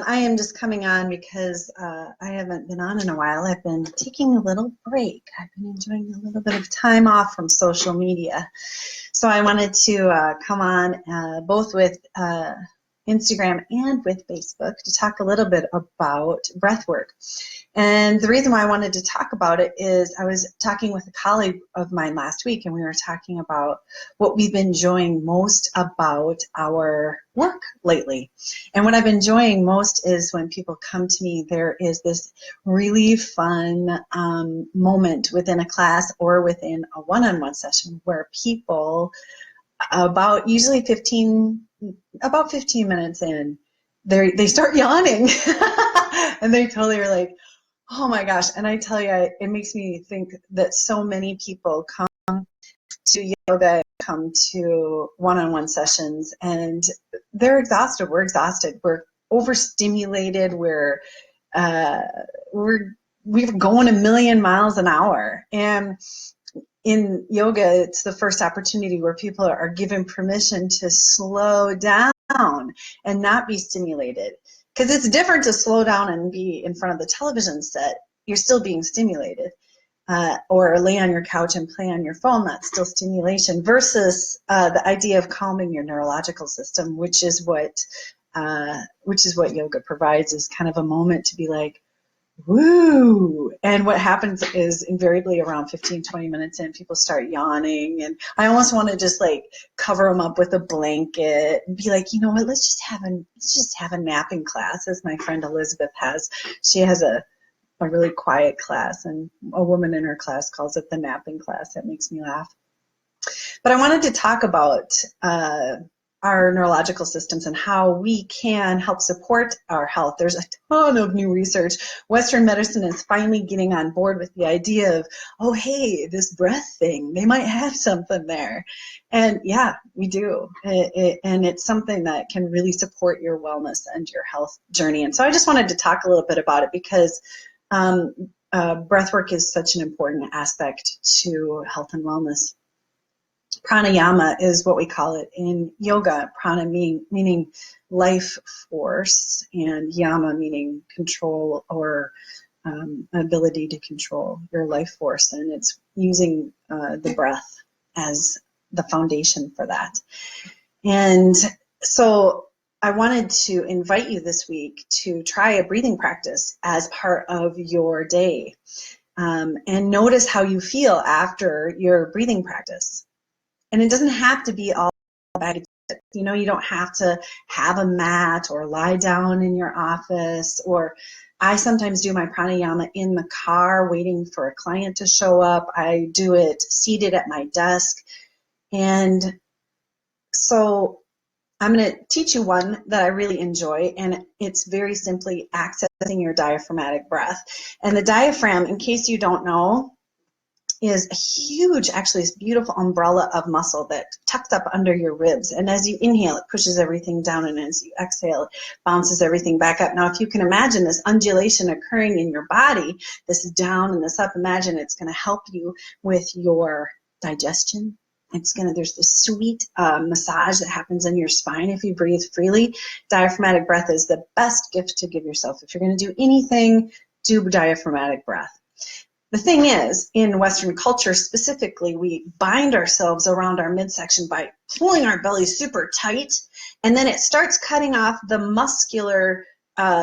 I am just coming on because I haven't been on in a while. I've been taking a little break. I've been enjoying a little bit of time off from social media. So I wanted to come on both with Instagram and with Facebook to talk a little bit about breath work. And the reason why I wanted to talk about it is I was talking with a colleague of mine last week, and we were talking about what we've been enjoying most about our work lately. And what I've been enjoying most is when people come to me, there is this really fun moment within a class or within a one-on-one session where people about usually 15 minutes in, they start yawning and they totally are like, oh my gosh. And I tell you, it makes me think that so many people come to yoga, come to one-on-one sessions, and they're exhausted. We're exhausted. We're overstimulated. We're going a million miles an hour. And in yoga, it's the first opportunity where people are given permission to slow down and not be stimulated. Because it's different to slow down and be in front of the television set. You're still being stimulated. Or lay on your couch and play on your phone, that's still stimulation, versus the idea of calming your neurological system, which is what yoga provides, is kind of a moment to be like, woo. And what happens is invariably around 15-20 minutes in, people start yawning, and I almost want to just like cover them up with a blanket and be like, you know what, let's just have a napping class, as my friend Elizabeth has. She has a really quiet class, and a woman in her class calls it the napping class. That makes me laugh. But I wanted to talk about our neurological systems and how we can help support our health. There's a ton of new research. Western medicine is finally getting on board with the idea of, oh, hey, this breath thing, they might have something there. And yeah, we do. And it's something that can really support your wellness and your health journey. And so I just wanted to talk a little bit about it because breath work is such an important aspect to health and wellness. Pranayama is what we call it in yoga. Prana meaning life force, and yama meaning control or ability to control your life force. And it's using the breath as the foundation for that. And so I wanted to invite you this week to try a breathing practice as part of your day, and notice how you feel after your breathing practice. And it doesn't have to be all bad. You know, you don't have to have a mat or lie down in your office. Or I sometimes do my pranayama in the car waiting for a client to show up. I do it seated at my desk. And so I'm going to teach you one that I really enjoy, and it's very simply accessing your diaphragmatic breath. And the diaphragm, in case you don't know, is a huge, actually, this beautiful umbrella of muscle that tucks up under your ribs. And as you inhale, it pushes everything down, and as you exhale, it bounces everything back up. Now, if you can imagine this undulation occurring in your body, this down and this up, imagine it's going to help you with your digestion. There's this sweet massage that happens in your spine if you breathe freely. Diaphragmatic breath is the best gift to give yourself. If you're going to do anything, do diaphragmatic breath. The thing is, in Western culture specifically, we bind ourselves around our midsection by pulling our belly super tight, and then it starts cutting off the muscular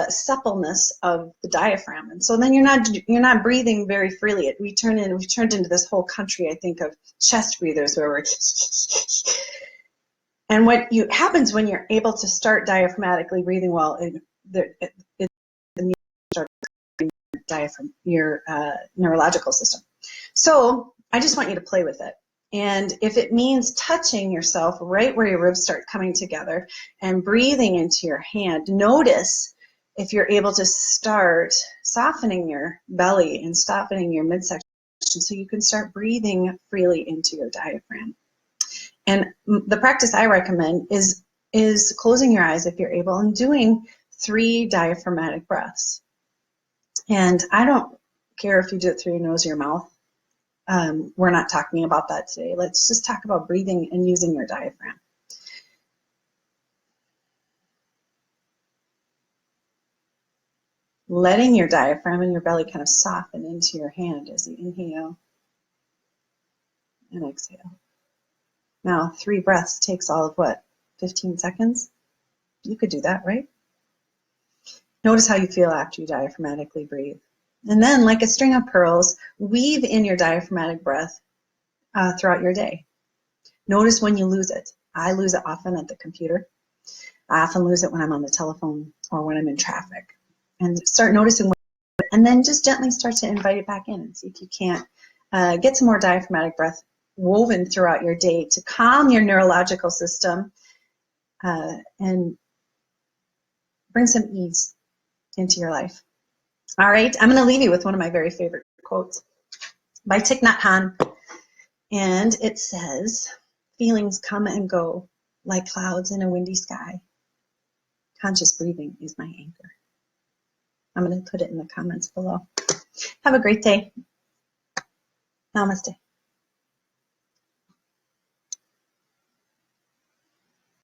suppleness of the diaphragm, and so then you're not breathing very freely. We've turned into this whole country, I think, of chest breathers where we're and what happens when you're able to start diaphragmatically breathing well, diaphragm, your neurological system. So I just want you to play with it. And if it means touching yourself right where your ribs start coming together and breathing into your hand, notice if you're able to start softening your belly and softening your midsection so you can start breathing freely into your diaphragm. And the practice I recommend is closing your eyes if you're able and doing 3 diaphragmatic breaths. And I don't care if you do it through your nose or your mouth. We're not talking about that today. Let's just talk about breathing and using your diaphragm. letting your diaphragm and your belly kind of soften into your hand as you inhale and exhale. Now, 3 breaths takes all of what, 15 seconds? You could do that, right? Notice how you feel after you diaphragmatically breathe. And then, like a string of pearls, weave in your diaphragmatic breath throughout your day. Notice when you lose it. I lose it often at the computer. I often lose it when I'm on the telephone or when I'm in traffic. And start noticing, and then just gently start to invite it back in and see if you can't get some more diaphragmatic breath woven throughout your day to calm your neurological system and bring some ease into your life. All right, I'm going to leave you with one of my very favorite quotes by Thich Nhat Hanh. And it says, feelings come and go like clouds in a windy sky. Conscious breathing is my anchor. I'm going to put it in the comments below. Have a great day. Namaste.